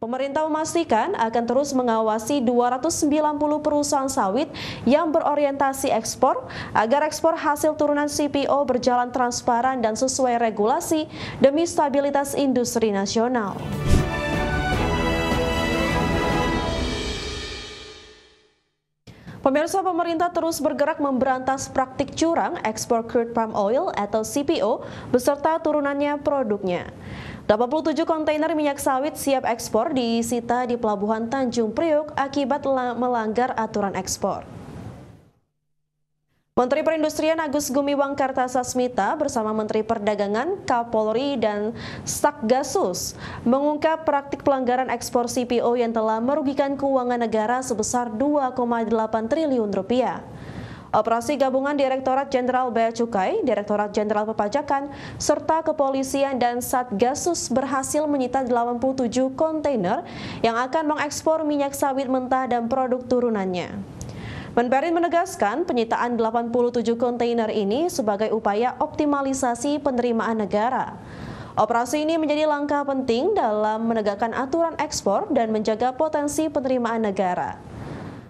Pemerintah memastikan akan terus mengawasi 290 perusahaan sawit yang berorientasi ekspor agar ekspor hasil turunan CPO berjalan transparan dan sesuai regulasi demi stabilitas industri nasional. Pemirsa, pemerintah terus bergerak memberantas praktik curang ekspor crude palm oil atau CPO beserta turunannya produknya. 87 kontainer minyak sawit siap ekspor disita di Pelabuhan Tanjung Priok akibat melanggar aturan ekspor. Menteri Perindustrian Agus Gumiwang Kartasasmita bersama Menteri Perdagangan, Kapolri, dan Satgasus mengungkap praktik pelanggaran ekspor CPO yang telah merugikan keuangan negara sebesar 2,8 triliun rupiah. Operasi gabungan Direktorat Jenderal Bea Cukai, Direktorat Jenderal Perpajakan, serta Kepolisian dan Satgasus berhasil menyita 87 kontainer yang akan mengekspor minyak sawit mentah dan produk turunannya. Menperin menegaskan penyitaan 87 kontainer ini sebagai upaya optimalisasi penerimaan negara. Operasi ini menjadi langkah penting dalam menegakkan aturan ekspor dan menjaga potensi penerimaan negara.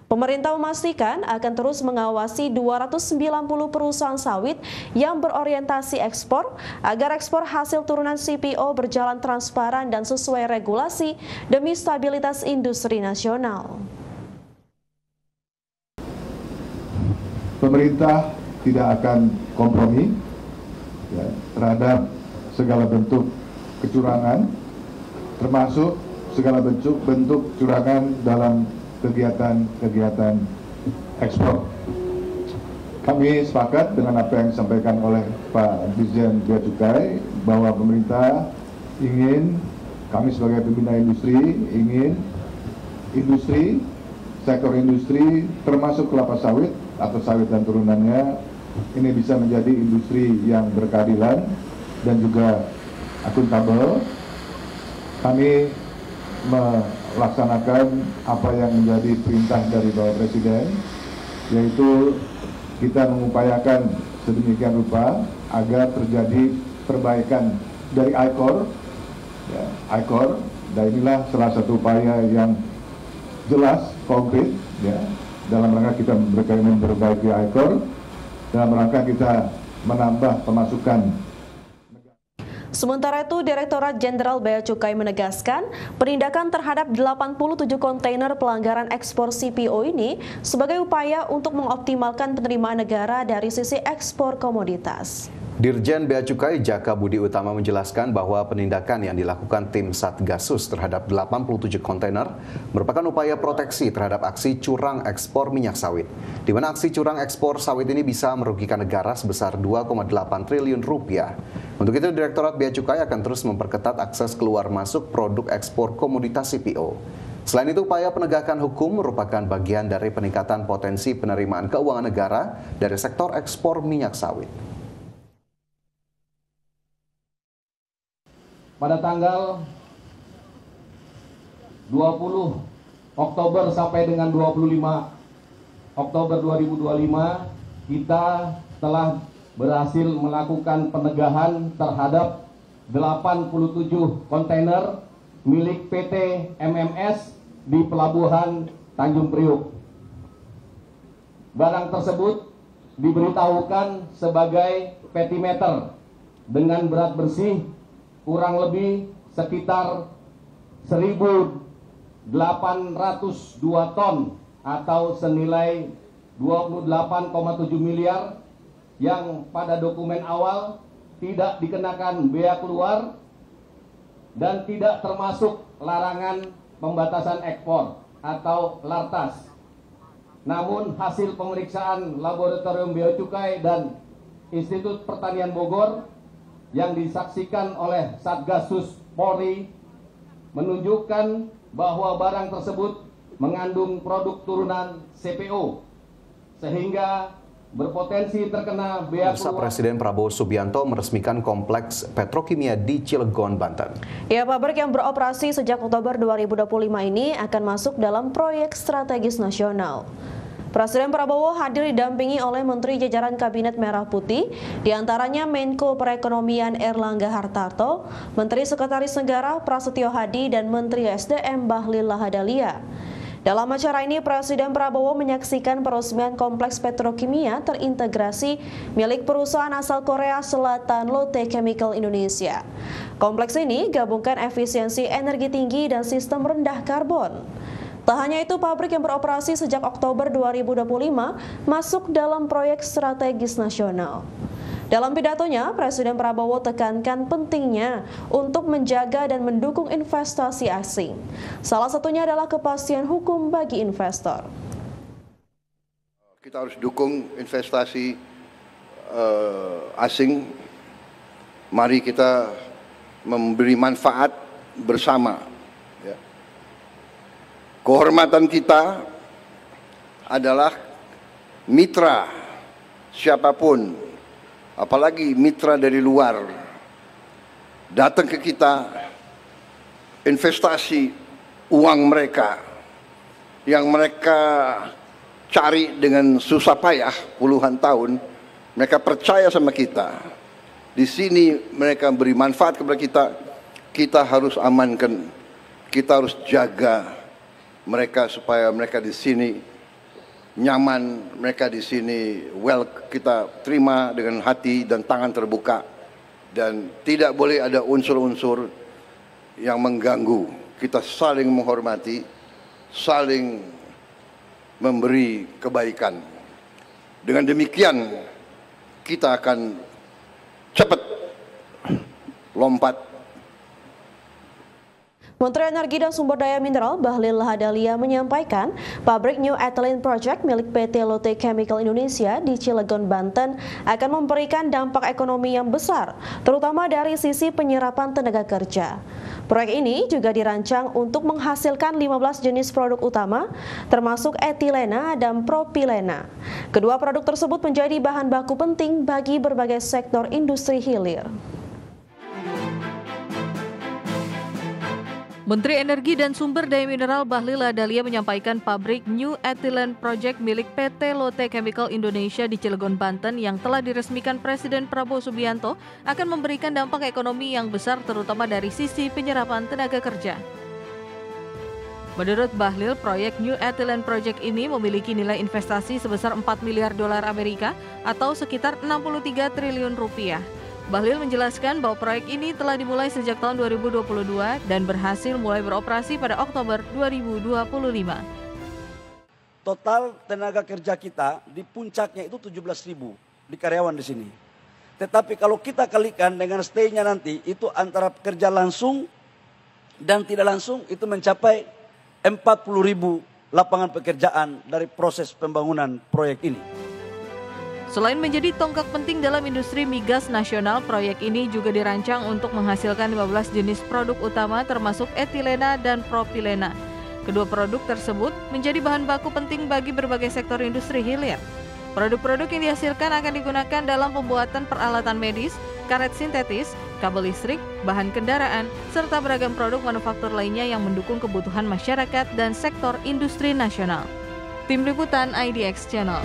Pemerintah memastikan akan terus mengawasi 290 perusahaan sawit yang berorientasi ekspor agar ekspor hasil turunan CPO berjalan transparan dan sesuai regulasi demi stabilitas industri nasional. Pemerintah tidak akan kompromi terhadap segala bentuk kecurangan, termasuk segala bentuk kecurangan dalam kegiatan ekspor. Kami sepakat dengan apa yang disampaikan oleh Pak Dirjen Bea Cukai bahwa pemerintah ingin, kami sebagai pembina industri ingin sektor industri termasuk kelapa sawit atau sawit dan turunannya ini bisa menjadi industri yang berkeadilan dan juga akuntabel. Kami melaksanakan apa yang menjadi perintah dari Bapak Presiden, yaitu kita mengupayakan sedemikian rupa agar terjadi perbaikan dari ICOR, dan inilah salah satu upaya yang jelas, konkret, dalam rangka kita memperbaiki ICOR, dalam rangka kita menambah pemasukan. Sementara itu, Direktorat Jenderal Bea Cukai menegaskan penindakan terhadap 87 kontainer pelanggaran ekspor CPO ini sebagai upaya untuk mengoptimalkan penerimaan negara dari sisi ekspor komoditas. Dirjen Bea Cukai Jaka Budi Utama menjelaskan bahwa penindakan yang dilakukan tim Satgasus terhadap 87 kontainer merupakan upaya proteksi terhadap aksi curang ekspor minyak sawit, di mana aksi curang ekspor sawit ini bisa merugikan negara sebesar 2,8 triliun rupiah. Untuk itu, Direktorat Bea Cukai akan terus memperketat akses keluar masuk produk ekspor komoditas CPO. Selain itu, upaya penegakan hukum merupakan bagian dari peningkatan potensi penerimaan keuangan negara dari sektor ekspor minyak sawit. Pada tanggal 20 Oktober sampai dengan 25 Oktober 2025, kita telah berhasil melakukan penegahan terhadap 87 kontainer milik PT MMS di Pelabuhan Tanjung Priok. Barang tersebut diberitahukan sebagai petimeter dengan berat bersih kurang lebih sekitar 1.802 ton atau senilai 28,7 miliar yang pada dokumen awal tidak dikenakan bea keluar dan tidak termasuk larangan pembatasan ekspor atau LARTAS. Namun hasil pemeriksaan Laboratorium Bea Cukai dan Institut Pertanian Bogor yang disaksikan oleh Satgasus Polri menunjukkan bahwa barang tersebut mengandung produk turunan CPO sehingga berpotensi terkena bea keluar. Presiden Prabowo Subianto meresmikan kompleks petrokimia di Cilegon, Banten. Ya, pabrik yang beroperasi sejak Oktober 2025 ini akan masuk dalam proyek strategis nasional. Presiden Prabowo hadir didampingi oleh Menteri jajaran Kabinet Merah Putih, diantaranya Menko Perekonomian Erlangga Hartarto, Menteri Sekretaris Negara Prasetyo Hadi, dan Menteri SDM Bahlil Lahadalia. Dalam acara ini, Presiden Prabowo menyaksikan peresmian kompleks petrokimia terintegrasi milik perusahaan asal Korea Selatan Lotte Chemical Indonesia. Kompleks ini gabungkan efisiensi energi tinggi dan sistem rendah karbon. Tak hanya itu, pabrik yang beroperasi sejak Oktober 2025 masuk dalam proyek strategis nasional. Dalam pidatonya, Presiden Prabowo tekankan pentingnya untuk menjaga dan mendukung investasi asing. Salah satunya adalah kepastian hukum bagi investor. Kita harus dukung investasi asing. Mari kita memberi manfaat bersama. Kehormatan kita adalah mitra siapapun, apalagi mitra dari luar, datang ke kita, investasi uang mereka yang mereka cari dengan susah payah puluhan tahun, mereka percaya sama kita. Di sini mereka beri manfaat kepada kita, kita harus amankan, kita harus jaga mereka supaya mereka di sini nyaman, mereka di sini kita terima dengan hati dan tangan terbuka, dan tidak boleh ada unsur-unsur yang mengganggu. Kita saling menghormati, saling memberi kebaikan. Dengan demikian kita akan cepat lompat. Menteri Energi dan Sumber Daya Mineral Bahlil Lahadalia menyampaikan pabrik New Ethylene Project milik PT Lotte Chemical Indonesia di Cilegon, Banten akan memberikan dampak ekonomi yang besar, terutama dari sisi penyerapan tenaga kerja. Proyek ini juga dirancang untuk menghasilkan 15 jenis produk utama, termasuk etilena dan propilena. Kedua produk tersebut menjadi bahan baku penting bagi berbagai sektor industri hilir. Menteri Energi dan Sumber Daya Mineral Bahlil Lahadalia menyampaikan pabrik New Ethylene Project milik PT Lotte Chemical Indonesia di Cilegon, Banten yang telah diresmikan Presiden Prabowo Subianto akan memberikan dampak ekonomi yang besar, terutama dari sisi penyerapan tenaga kerja. Menurut Bahlil, proyek New Ethylene Project ini memiliki nilai investasi sebesar 4 miliar dolar Amerika atau sekitar 63 triliun rupiah. Bahlil menjelaskan bahwa proyek ini telah dimulai sejak tahun 2022 dan berhasil mulai beroperasi pada Oktober 2025. Total tenaga kerja kita di puncaknya itu 17.000 di karyawan di sini. Tetapi kalau kita kalikan dengan stay-nya nanti, itu antara kerja langsung dan tidak langsung itu mencapai 40.000 lapangan pekerjaan dari proses pembangunan proyek ini. Selain menjadi tonggak penting dalam industri migas nasional, proyek ini juga dirancang untuk menghasilkan 15 jenis produk utama termasuk etilena dan propilena. Kedua produk tersebut menjadi bahan baku penting bagi berbagai sektor industri hilir. Produk-produk yang dihasilkan akan digunakan dalam pembuatan peralatan medis, karet sintetis, kabel listrik, bahan kendaraan, serta beragam produk manufaktur lainnya yang mendukung kebutuhan masyarakat dan sektor industri nasional. Tim Liputan IDX Channel.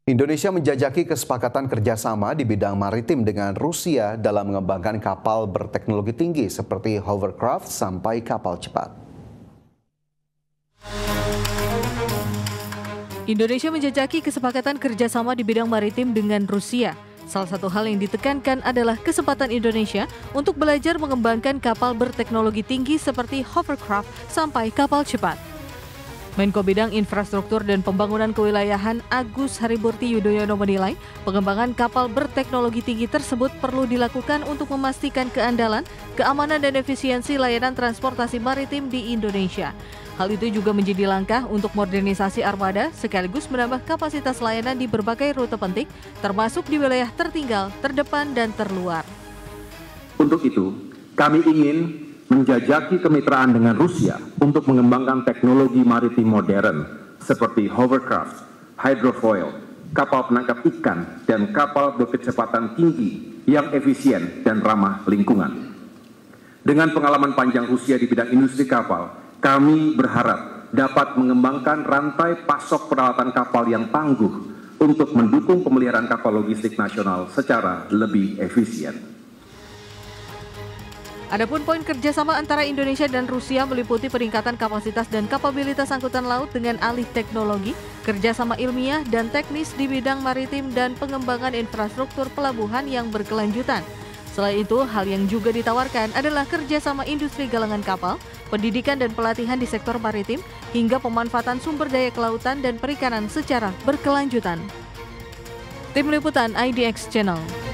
Indonesia menjajaki kesepakatan kerjasama di bidang maritim dengan Rusia dalam mengembangkan kapal berteknologi tinggi seperti hovercraft sampai kapal cepat. Indonesia menjajaki kesepakatan kerjasama di bidang maritim dengan Rusia. Salah satu hal yang ditekankan adalah kesempatan Indonesia untuk belajar mengembangkan kapal berteknologi tinggi seperti hovercraft sampai kapal cepat. Menko Bidang Infrastruktur dan Pembangunan Kewilayahan Agus Harimurti Yudhoyono menilai pengembangan kapal berteknologi tinggi tersebut perlu dilakukan untuk memastikan keandalan, keamanan dan efisiensi layanan transportasi maritim di Indonesia. Hal itu juga menjadi langkah untuk modernisasi armada sekaligus menambah kapasitas layanan di berbagai rute penting, termasuk di wilayah tertinggal, terdepan dan terluar. Untuk itu, kami ingin menjajaki kemitraan dengan Rusia untuk mengembangkan teknologi maritim modern seperti hovercraft, hydrofoil, kapal penangkap ikan, dan kapal berkecepatan tinggi yang efisien dan ramah lingkungan. Dengan pengalaman panjang Rusia di bidang industri kapal, kami berharap dapat mengembangkan rantai pasok peralatan kapal yang tangguh untuk mendukung pemeliharaan kapal logistik nasional secara lebih efisien. Adapun poin kerjasama antara Indonesia dan Rusia meliputi peningkatan kapasitas dan kapabilitas angkutan laut dengan alih teknologi, kerjasama ilmiah dan teknis di bidang maritim dan pengembangan infrastruktur pelabuhan yang berkelanjutan. Selain itu, hal yang juga ditawarkan adalah kerjasama industri galangan kapal, pendidikan dan pelatihan di sektor maritim, hingga pemanfaatan sumber daya kelautan dan perikanan secara berkelanjutan. Tim Liputan IDX Channel.